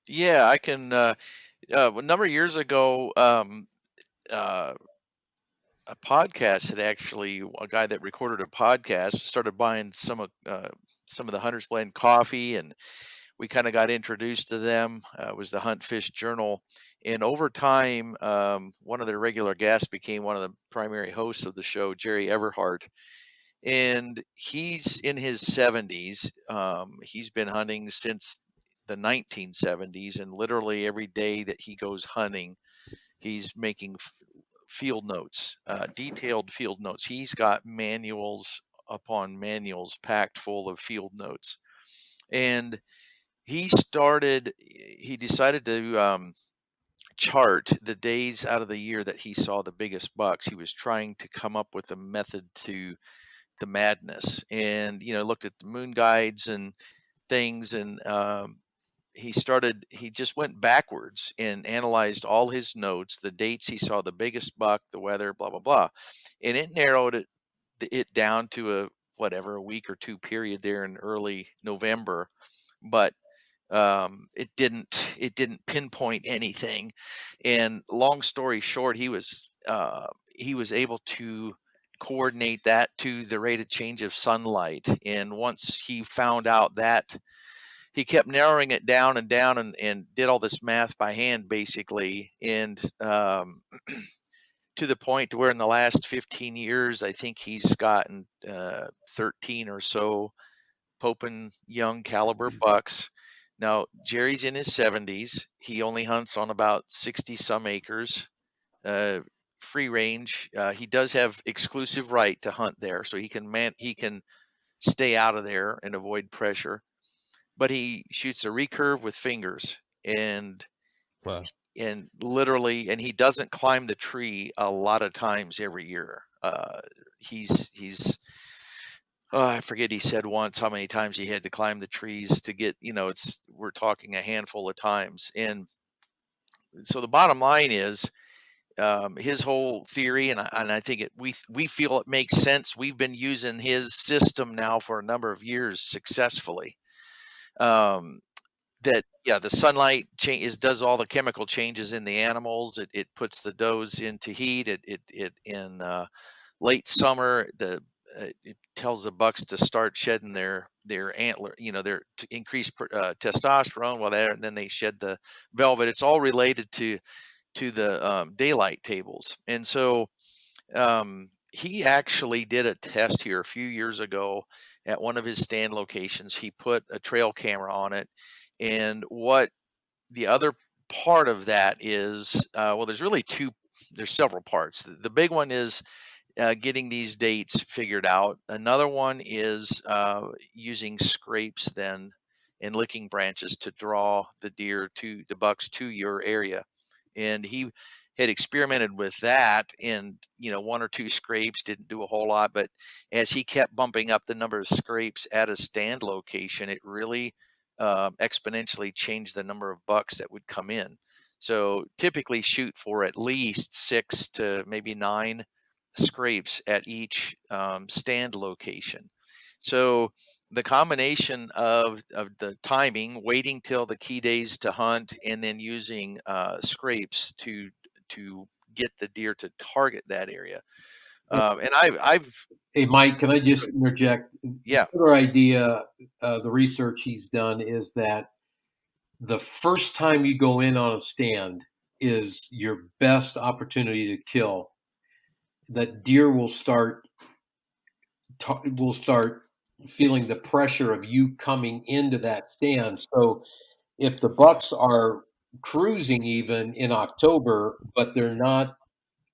Yeah, I can. A number of years ago, uh, a podcast had actually a guy that recorded a podcast started buying some of the Hunters Blend coffee, and we kind of got introduced to them. It was the Hunt Fish Journal, and over time, one of their regular guests became one of the primary hosts of the show, Jerry Everhart, and he's in his 70s. He's been hunting since the 1970s, and literally every day that he goes hunting, he's making field notes, detailed field notes. He's got manuals upon manuals packed full of field notes. And he decided to chart the days out of the year that he saw the biggest bucks. He was trying to come up with a method to the madness, and looked at the moon guides and things, and he just went backwards and analyzed all his notes, the dates he saw the biggest buck, the weather, blah blah blah, and it narrowed it down to a week or two period there in early November. But it didn't pinpoint anything. And long story short, he was able to coordinate that to the rate of change of sunlight. And once he found out that, he kept narrowing it down and down, and did all this math by hand basically. And to the point to where in the last 15 years, I think he's gotten 13 or so Pope and Young caliber bucks. Now, Jerry's in his 70s. He only hunts on about 60 some acres, uh, free range. He does have exclusive right to hunt there, so he can stay out of there and avoid pressure. But he shoots a recurve with fingers, and Wow. literally, and he doesn't climb the tree a lot of times every year. He's I forget, he said once how many times he had to climb the trees to get, we're talking a handful of times. And so the bottom line is, his whole theory, and I think we feel it makes sense. We've been using his system now for a number of years successfully. Um, that yeah, the sunlight does all the chemical changes in the animals. It puts the does into heat. It in late summer, it tells the bucks to start shedding their antler, their to increase testosterone. Well, there, and then they shed the velvet. It's all related to the daylight tables. And so he actually did a test here a few years ago at one of his stand locations. He put a trail camera on it, and what the other part of that is, well, there's several parts. The big one is getting these dates figured out. Another one is using scrapes then and licking branches to draw the bucks to your area. And he had experimented with that, and one or two scrapes didn't do a whole lot. But as he kept bumping up the number of scrapes at a stand location, it really exponentially changed the number of bucks that would come in. So typically shoot for at least 6 to maybe 9 scrapes at each stand location. So the combination of the timing, waiting till the key days to hunt, and then using scrapes to get the deer to target that area. And I've Hey, Mike, can I just interject? yeah. Another idea, the research he's done is that the first time you go in on a stand is your best opportunity to kill. That deer will start feeling the pressure of you coming into that stand. So if the bucks are cruising even in October, but they're not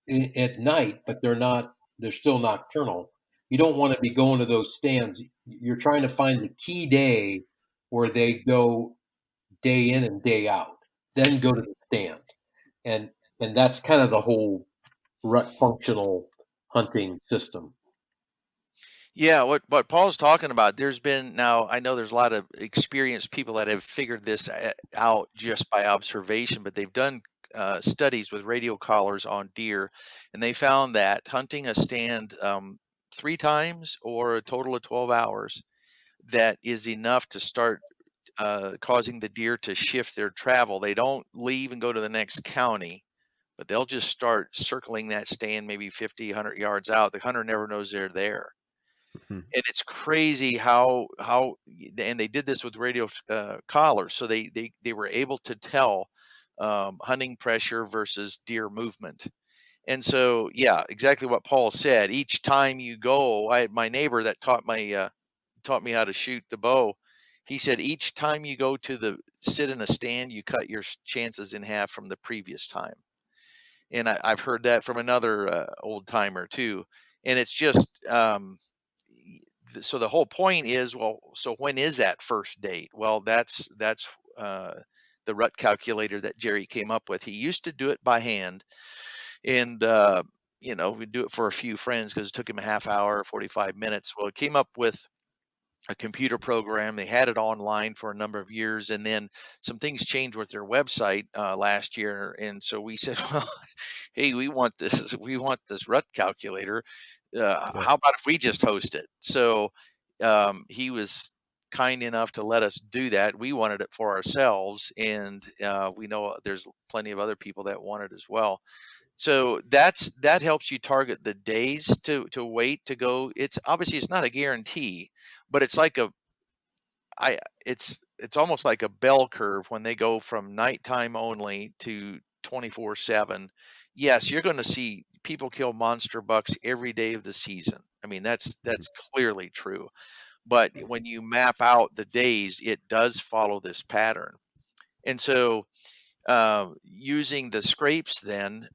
at night, but they're still nocturnal. You don't want to be going to those stands. You're trying to find the key day where they go day in and day out, then go to the stand. And and that's kind of the whole rut functional hunting system. Yeah, what Paul's talking about, there's been, now I know there's a lot of experienced people that have figured this out just by observation, but they've done studies with radio collars on deer, and they found that hunting a stand 3 times or a total of 12 hours, that is enough to start causing the deer to shift their travel. They don't leave and go to the next county, but they'll just start circling that stand maybe 50, 100 yards out. The hunter never knows they're there. Mhm. And it's crazy how and they did this with radio collars, so they were able to tell hunting pressure versus deer movement. And so, yeah, exactly what Paul said. Each time you go, my neighbor that taught me how to shoot the bow. He said each time you go to the sit in a stand, you cut your chances in half from the previous time. And I've heard that from another old timer too. And it's just so the whole point is, well, so when is that first date? Well, that's the Rut calculator that Jerry came up with. He used to do it by hand, and we'd do it for a few friends because it took him a half hour, 45 minutes. Well, he came up with a computer program. They had it online for a number of years, and then some things changed with their website last year. And so we said, "Well, hey, we want this. We want this Rut calculator. Yeah. How about if we just host it?" So he was kind enough to let us do that. We wanted it for ourselves, and we know there's plenty of other people that want it as well. So that helps you target the days to wait to go. It's obviously it's not a guarantee, but it's like a I it's almost like a bell curve when they go from nighttime only to 24/7. Yes, you're going to see people kill monster bucks every day of the season. I mean, Mhm. that's clearly true. But when you map out the days, it does follow this pattern. And so using the scrapes then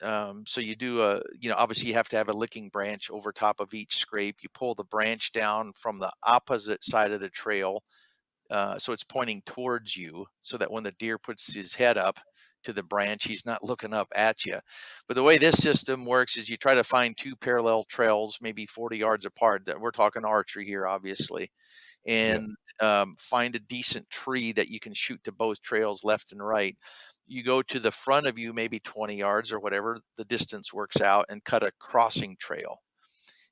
so you do obviously you have to have a licking branch over top of each scrape. You pull the branch down from the opposite side of the trail, so it's pointing towards you, so that when the deer puts his head up to the branch, he's not looking up at you. But the way this system works is you try to find two parallel trails maybe 40 yards apart. That we're talking archery here, obviously, Yeah. and find a decent tree that you can shoot to both trails left and right. You go to the front of you, maybe 20 yards or whatever the distance works out, and cut a crossing trail.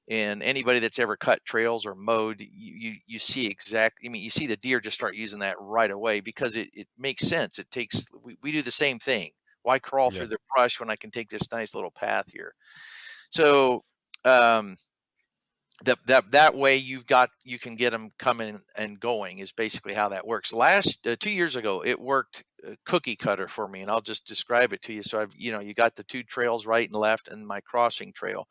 And anybody that's ever cut trails or mowed, you see exactly. I mean, you see the deer just start using that right away because it makes sense. It takes we do the same thing. Why crawl Yeah. through the brush when I can take this nice little path here? So um, that way you can get them coming and going is basically how that works. Last 2 years ago, it worked cookie cutter for me, and I'll just describe it to you. So you got the two trails right and left, and my crossing trail,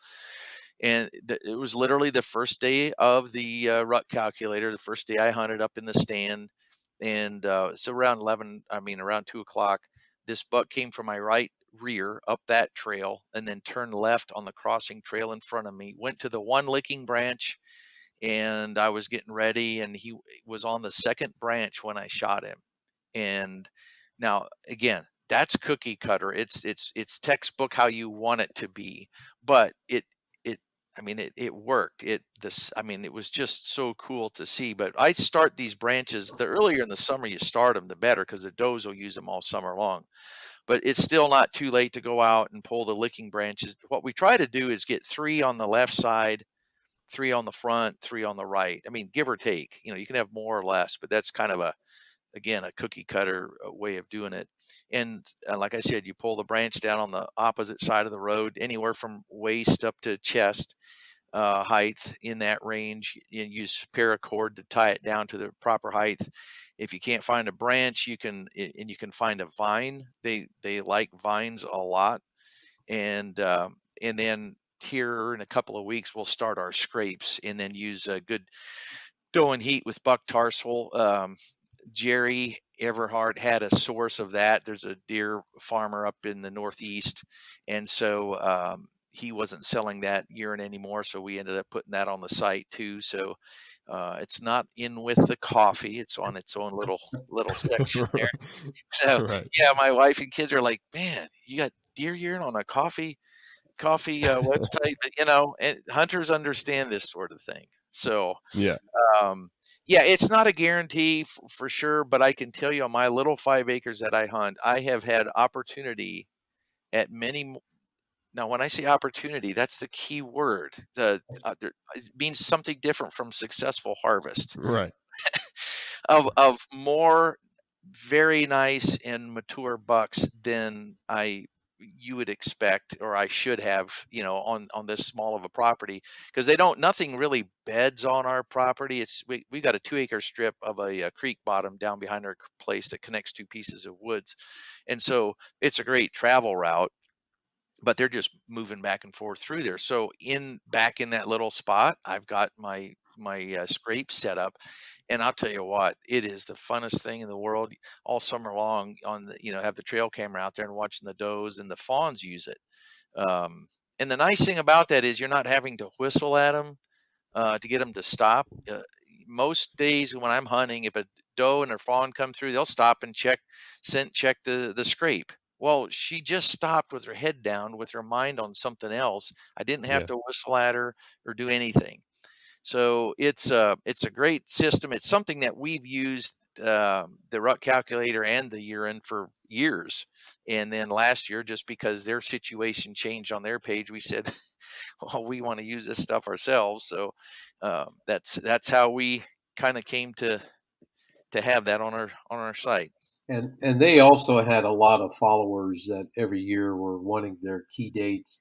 and it was literally the first day of the Rut calculator. The first day I hunted up in the stand, and so around 11, I mean around 2 o'clock, this buck came from my right rear up that trail, and then turned left on the crossing trail in front of me. Went to the one licking branch, and I was getting ready, and he was on the second branch when I shot him. And now again, that's cookie cutter. It's textbook how you want it to be, but it I mean it worked. It was just so cool to see. But I start these branches the earlier in the summer you start them, the better, because the does will use them all summer long. But it's still not too late to go out and pull the licking branches. What we try to do is get three on the left side, three on the front, three on the right. I mean, give or take. You can have more or less, but that's kind of again, a cookie cutter way of doing it. And like I said, you pull the branch down on the opposite side of the road, anywhere from waist up to chest height in that range. You use paracord to tie it down to the proper height. If you can't find a branch, you can find a vine. They like vines a lot, and then here in a couple of weeks we'll start our scrapes and then use a good doe and heat with buck tarsal. Jerry Everhart had a source of that. There's a deer farmer up in the Northeast, and so he wasn't selling that urine anymore. So we ended up putting that on the site too. So it's not in with the coffee; it's on its own little section there. So Right. yeah, my wife and kids are like, "Man, you got deer urine on a coffee website?" But and hunters understand this sort of thing. So Yeah. um, yeah, it's not a guarantee for sure, but I can tell you on my little 5 acres that I hunt, I have had opportunity at many. Now, when I say opportunity, that's the key word. It means something different from successful harvest Right. of more. very nice and mature bucks than you would expect, or I should have, on this small of a property, because they don't nothing really beds on our property. We got a 2 acre strip of a creek bottom down behind our place that connects two pieces of woods, and so it's a great travel route, but they're just moving back and forth through there. So back in that little spot, I've got my scrape set up, and I'll tell you what, it is the funnest thing in the world. All summer long, have the trail camera out there and watching the does and the fawns use it. Um, and the nice thing about that is you're not having to whistle at them to get them to stop. Most days when I'm hunting, if a doe and her fawn come through, they'll stop and check the scrape. Well, she just stopped with her head down, with her mind on something else. I didn't have Yeah. to whistle at her or do anything. So it's a great system. It's something that we've used, the Rut Calculator and the urine, for years. And then last year, just because their situation changed on their page, we said, "Well, we want to use this stuff ourselves." So that's how we kind of came to have that on our site. And they also had a lot of followers that every year were wanting their key dates.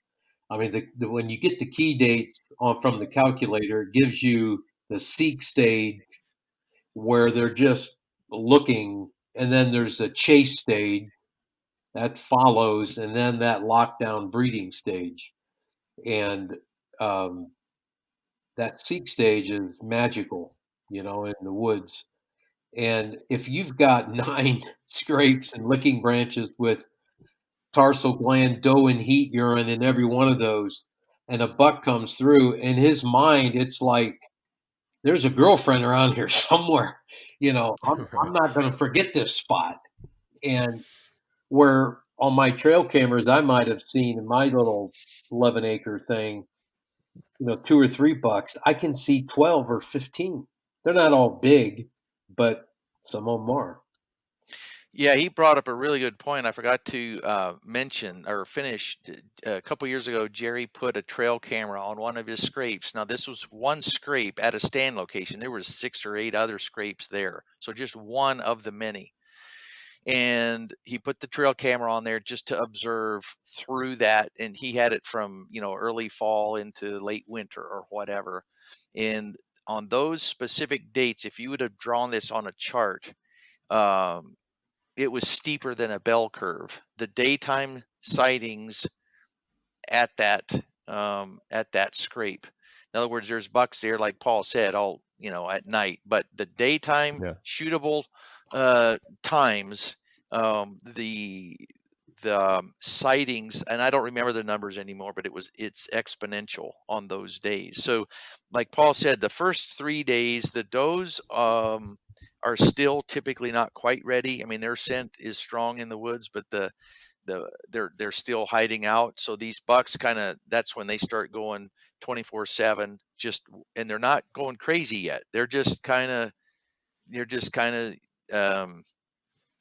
I mean, when you get the key dates from the calculator, it gives you the seek stage where they're just looking, and then there's a chase stage that follows, and then that lockdown breeding stage. And um, that seek stage is magical, in the woods. And if you've got 9 scrapes and licking branches with tarsal gland, doe, and heat urine in every one of those, and a buck comes through, in his mind, it's like, there's a girlfriend around here somewhere. I'm Right. not going to forget this spot. And where on my trail cameras, I might have seen in my little 11-acre thing, 2 or 3 bucks, I can see 12 or 15. They're not all big, but some of them are. Yeah, he brought up a really good point. I forgot to mention or finish. A couple years ago, Jerry put a trail camera on one of his scrapes. Now, this was one scrape at a stand location. There was 6 or 8 other scrapes there, so just one of the many. And he put the trail camera on there just to observe through that. And he had it from early fall into late winter or whatever. And on those specific dates, if you would have drawn this on a chart, um, it was steeper than a bell curve. The daytime sightings at that scrape. In other words, there's bucks there, like Paul said, all at night, but the daytime Yeah. shootable times, the sightings, and I don't remember the numbers anymore, but it's exponential on those days. So, like Paul said, the first 3 days, the does are still typically not quite ready. I mean, their scent is strong in the woods, but they're still hiding out. So these bucks that's when they start going 24/7, and they're not going crazy yet. They're just kind of um,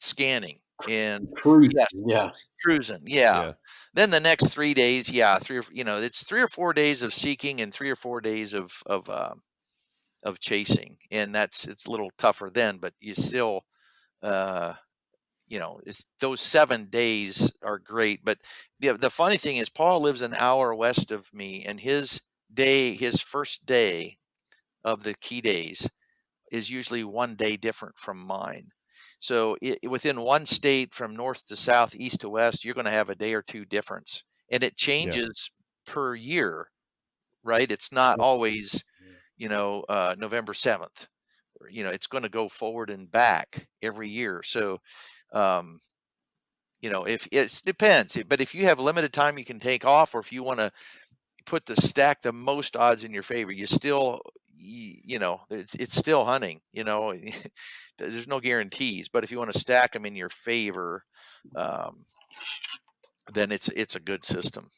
scanning, and yes, Cruising, yeah. cruising. Yeah. Yeah. Then the next 3 days, yeah, it's 3 or 4 days of seeking and 3 or 4 days of chasing, and it's a little tougher then, but you still uh it's those 7 days are great. But the funny thing is, Paul lives an hour west of me, and his first day of the key days is usually one day different from mine. So within one state, from north to south, east to west, you're going to have a day or two difference, and it Yeah. changes per year, right? It's not always November 7th. It's going to go forward and back every year. So um, if it depends, but if you have limited time you can take off, or if you want to stack the most odds in your favor, it's still hunting. There's no guarantees, but if you want to stack them in your favor, um, then it's a good system.